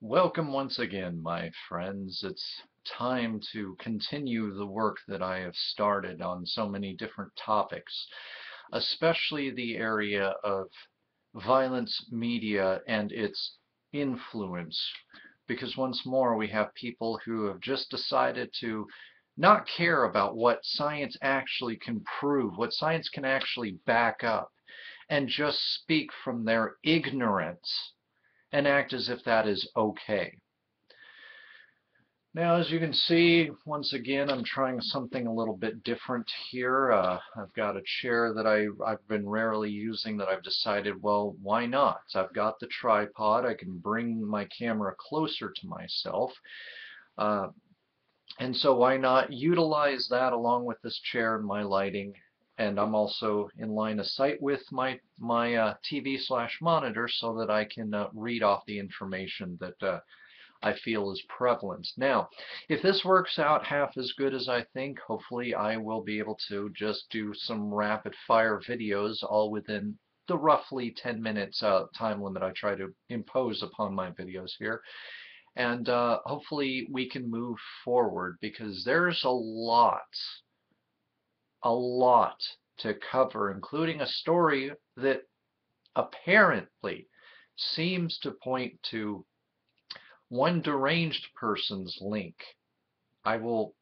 Welcome once again, my friends. It's time to continue the work that I have started on so many different topics, especially the area of violence media and its influence. Because once more, we have people who have just decided to not care about what science actually can prove, what science can actually back up, and just speak from their ignorance and act as if that is okay. Now, as you can see, once again, I'm trying something a little bit different here. I've got a chair that I've been rarely using that I've decided, well, why not? I've got the tripod. I can bring my camera closer to myself. Uh, and so why not utilize that along with this chair and my lighting? And I'm also in line of sight with my TV/monitor so that I can read off the information that I feel is prevalent. Now, if this works out half as good as I think, hopefully I will be able to just do some rapid fire videos all within the roughly 10 minutes time limit I try to impose upon my videos here. And hopefully we can move forward because there's a lot to cover, including a story that apparently seems to point to one deranged person's link. I will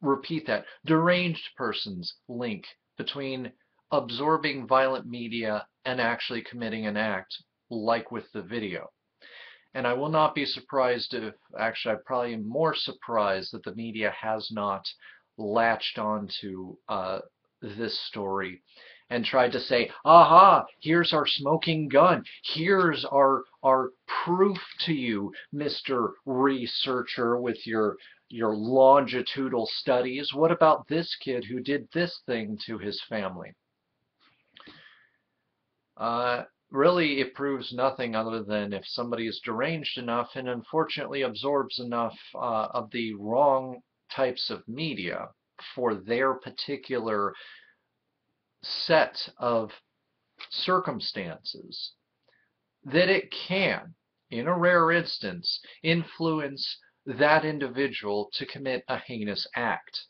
repeat that. Deranged person's link between absorbing violent media and actually committing an act like with the video. And I will not be surprised if, actually, I probably am more surprised that the media has not latched onto this story and tried to say, aha, here's our smoking gun. Here's our proof to you, Mr. Researcher, with your longitudinal studies. What about this kid who did this thing to his family? Really, it proves nothing other than if somebody is deranged enough and unfortunately absorbs enough of the wrong types of media for their particular set of circumstances, that it can, in a rare instance, influence that individual to commit a heinous act.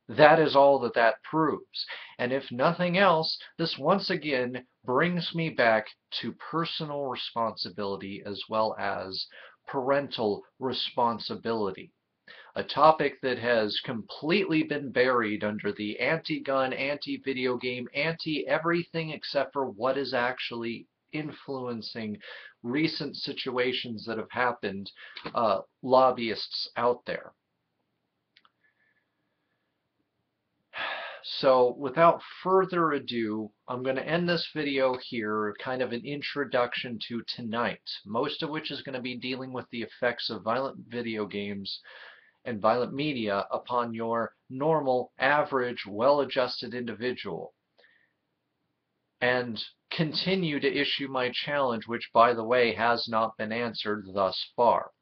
That is all that that proves. And if nothing else, this once again brings me back to personal responsibility as well as parental responsibility. A topic that has completely been buried under the anti-gun, anti-video game, anti-everything except for what is actually influencing recent situations that have happened, lobbyists out there. So without further ado, I'm going to end this video here, kind of an introduction to tonight, most of which is going to be dealing with the effects of violent video games and violent media upon your normal, average, well-adjusted individual. And continue to issue my challenge, which, by the way, has not been answered thus far.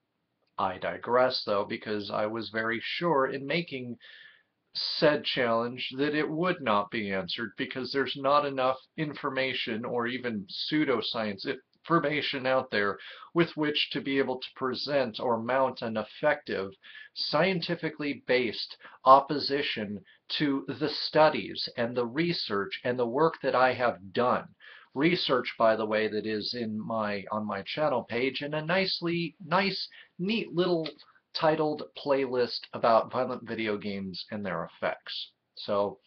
I digress, though, because I was very sure in making said challenge that it would not be answered because there's not enough information or even pseudoscience information out there with which to be able to present or mount an effective, scientifically based opposition to the studies and the research and the work that I have done. Research, by the way, that is on my channel page, and a nice, neat little titled playlist about violent video games and their effects. So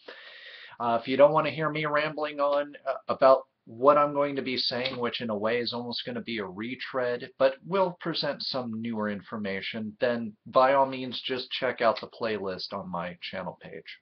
if you don't want to hear me rambling on about what I'm going to be saying, which in a way is almost going to be a retread, but will present some newer information, then by all means just check out the playlist on my channel page.